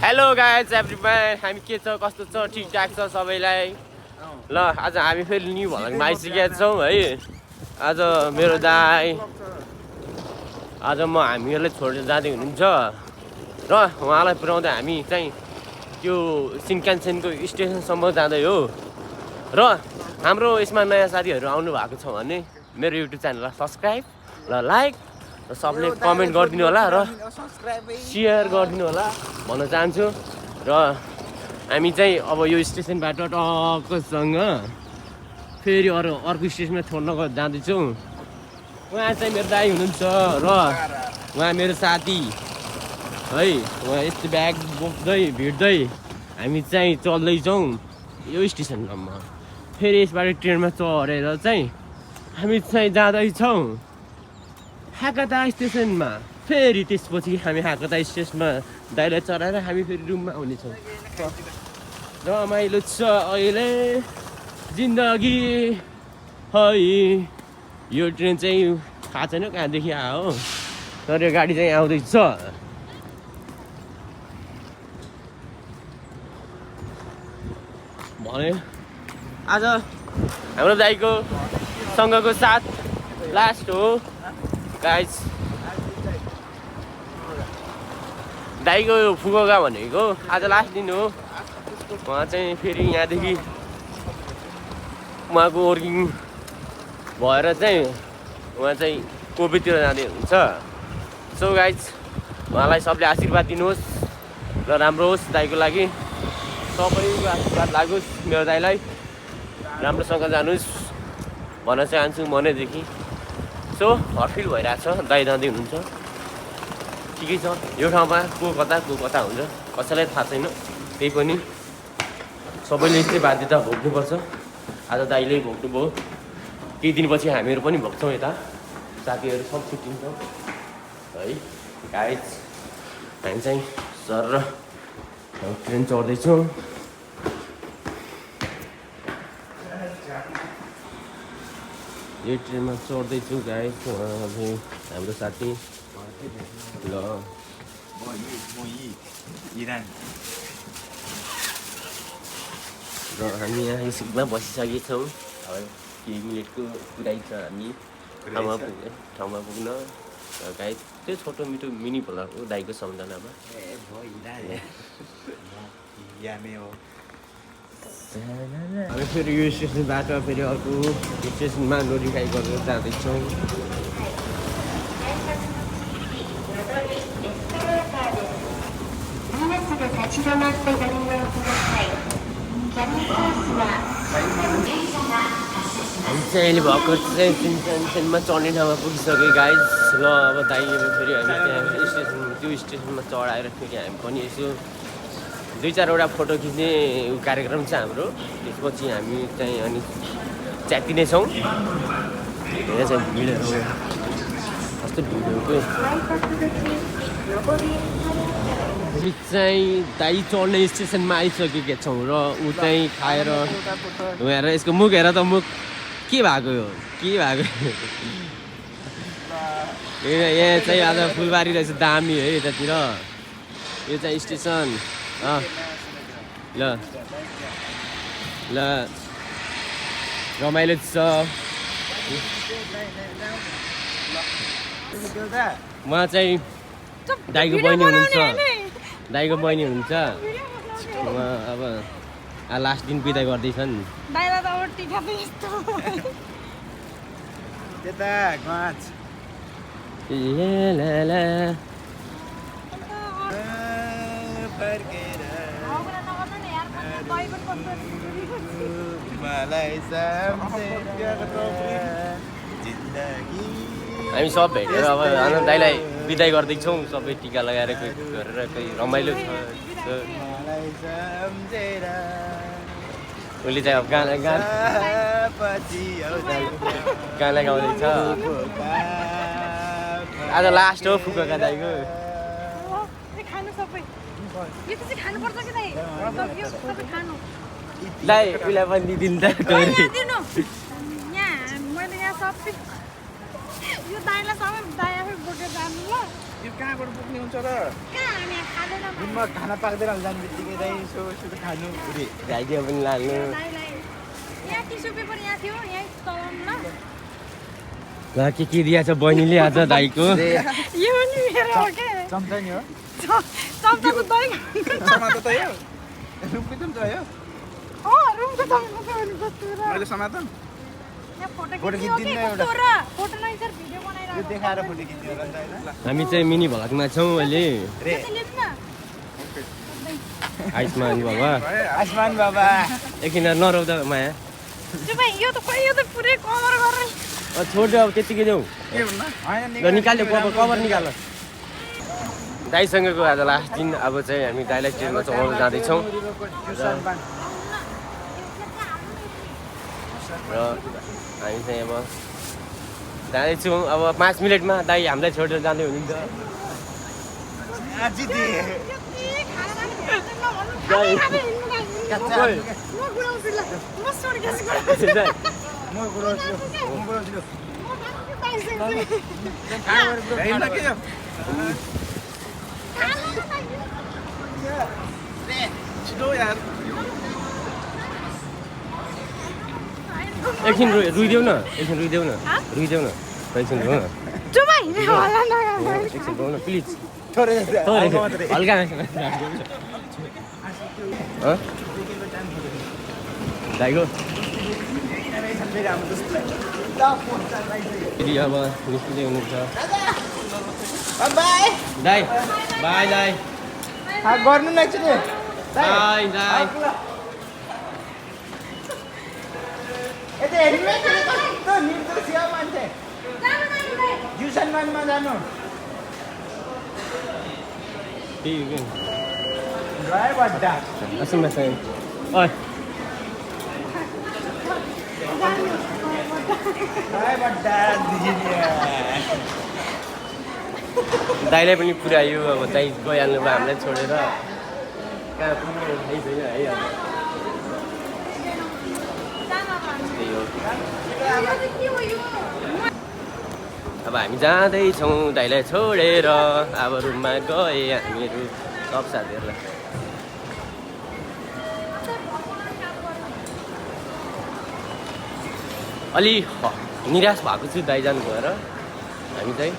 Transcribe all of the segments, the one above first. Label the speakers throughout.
Speaker 1: Hello guys everyone हामी के छ कस्तो छ ठिकठाक छ सबैलाई ल आज हामी फेरि न्यू भ्लगमा आइसकेका छौँ है आज मेरो दाइ आज हामीहरूलाई छोडेर जाँदै हुनुहुन्छ र उहाँलाई पुर्याउँदै हामी चाहिँ त्यो सिन्कानसेनको स्टेसनसम्म जाँदै हो र हाम्रो यसमा नयाँ साथीहरू आउनु भएको छ भने मेरो युट्युब च्यानललाई सब्सक्राइब र लाइक र सबले कमेन्ट गरिदिनु होला र सेयर गरिदिनु होला भन्न चाहन्छु र हामी चाहिँ अब यो स्टेसनबाट टक्कसँग फेरि अर्को स्टेसनमा छोड्न जाँदैछौँ उहाँ चाहिँ मेरो दाइ हुनुहुन्छ र उहाँ मेरो साथी है उहाँ यस्तो ब्याग बोक्दै भिड्दै हामी चाहिँ चल्दैछौँ यो स्टेसनमा फेरि यसबाट ट्रेनमा चढेर चाहिँ हामी चाहिँ जाँदैछौँ हाकता स्टेसनमा फेरि त्यसपछि हामी हाकता स्टेसनमा दाइलाई चढाएर हामी फेरि रुममा आउनेछौँ रमाइलो छ अहिले जिन्दगी है यो ट्रेन चाहिँ थाहा छैन कहाँदेखि आयो हो तर यो गाडी चाहिँ आउँदैछ भने आज हाम्रो दाइको सँगको साथ लास्ट हो गाइज दाइको फुकुओका भनेको आज लास्ट दिन हो उहाँ चाहिँ फेरि यहाँदेखि उहाँको वर्किङ भएर चाहिँ उहाँ चाहिँ कोपीतिर जाँदै हुन्छ सो गाइज उहाँलाई सबले आशीर्वाद दिनुहोस् र राम्रो होस् दाइको लागि सबैको आशीर्वाद लागोस् मेरो दाइलाई राम्रोसँग जानुहोस् भन्न चाहन्छु मनैदेखि सो हर्फिल भइरहेछ दाइ जाँदै हुनुहुन्छ ठिकै छ यो ठाउँमा को कता हुन्छ कसैलाई थाहा छैन त्यही पनि सबैले यस्तै बाध्यता भोग्नुपर्छ आज दाइले भोग्नुभयो केही दिनपछि हामीहरू पनि भोग्छौँ यता साथीहरू सब छुट्टिन्छौँ है गाइज हामी चाहिँ सर र ट्रेन चढ्दैछौँ यो ट्रेनमा चढ्दैछु गाइज हाम्रो साथी ल र हामी यहाँ सिटमा बसिसकेका छौँ अब केही मिनटको कुराइ छ हामी ठाउँमा पुग्न र गाइज त्यो छोटो मिठो मिनी भ्लग हो दाइको सम्झनामा हामी फेरि यो स्टेसनबाट फेरि अर्को स्टेसनमा नोटिफाई गरेर जाँदैछौँ हामी चाहिँ अहिले भर्खर चाहिँ सिन्कानसेनमा चढ्ने ठाउँमा पुगिसक्यो गाइज ल अब दाइ फेरि हामी त्यहाँ त्यो स्टेसनमा चढाएर फेरि हामी पनि यसो 2-4वटा फोटो खिच्ने कार्यक्रम छ हाम्रो त्यसपछि हामी चाहिँ अनि च्यातिनेछौँ धेरै चाहिँ भिडहरू कस्तो भिडहरूको हामी चाहिँ दाइ चढ्ने स्टेसनमा आइसकेका छौँ र ऊ चाहिँ खाएर हेर यसको मुख हेर त मुख के भएको हो यहाँ चाहिँ आज फुलबारी रहेछ दामी है यतातिर यो चाहिँ स्टेसन ल रमाइलो छ उहाँ चाहिँ दाइको बहिनी हुनुहुन्छ उहाँ अब लास्ट दिन बिदा गर्दैछन् हामी सब भेटेर अब दाइलाई बिदाई गर्दैछौँ सबै टिका लगाएर गरेर कोही रमाइलो छ उसले चाहिँ अब गाना गाउँदैछ आज लास्ट हो फुकुओका दाइको दाइ उसलाई पनि दिदिनु त
Speaker 2: यो दाइलाई सबै दाइ आफै बोकेर जानु ल यो कहाँबाट पुग्ने हुन्छ र
Speaker 3: दिनमा खाना पाक्दैन जाने बित्तिकै दाइ यसो खानु
Speaker 1: राइडियो पनि लानु ल के दिएछ बहिनीले आज दाइको
Speaker 3: चम्चा नि हो
Speaker 2: समातो त यो रुमको चम्चा हो मैले समातन
Speaker 3: फोटो खिच्दिनु एउटा यो देखाएर फोटो खिच्दिनु होला नि त हैन
Speaker 1: हामी चाहिँ मिनी भ्लगमा छौँ अहिले
Speaker 3: रे
Speaker 1: आयुष्मान बाबा
Speaker 3: आयुष्मान बाबा
Speaker 1: एकछिन नरौदा माया छोड्यो अब त्यतिकै देऊ
Speaker 2: के भन्नु
Speaker 1: ल निकाल्यो कभर निकाल दाइसँगको आज लास्ट दिन अब चाहिँ हामी दाइलाई ट्रेनमा चढाउन जाँदैछौँ र हामी चाहिँ अब जाँदैछौँ अब 5 मिनटमा दाइ हामीलाई छोडेर जाँदै हुनुहुन्छ
Speaker 2: छिटो यार
Speaker 1: एकछिन रुइदेऊ न एकछिन रुइदेऊ न एकछिन रुनु न एकछिन रुनु न प्लिज हल्का दाइको फेरि अब निस्किँदै हुनुहुन्छ दाइ बाई दाइ
Speaker 3: गर्नु न एकचोटि
Speaker 1: बाई दाइ
Speaker 3: यता हेर्नु त निर्दोष यो मान्छे जुसनमानमा जानु
Speaker 1: त्यही हो कि
Speaker 3: गए बड्डा
Speaker 1: असुम ओइ
Speaker 3: गए बड्डा
Speaker 1: दाइलाई पनि पुऱ्यायो अब दाइ गइहाल्नु भयो हामीलाई छोडेर कहाँ पुग्ने थाहै छैन है अब त्यही हो अब हामी जाँदैछौँ दाइलाई छोडेर अब रुममा गए हामीहरू सब साथीहरूलाई अलि निराश भएको छु दाइ जानु भएर हामी चाहिँ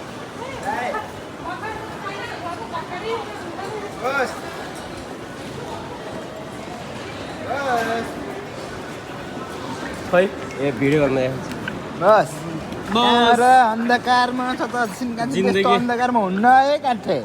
Speaker 1: खै ए भिडियो गर्न
Speaker 3: बस र अन्धकारमा छ त सिनकान
Speaker 1: जिन्दगी।
Speaker 3: अन्धकारमा हुन्न है काठे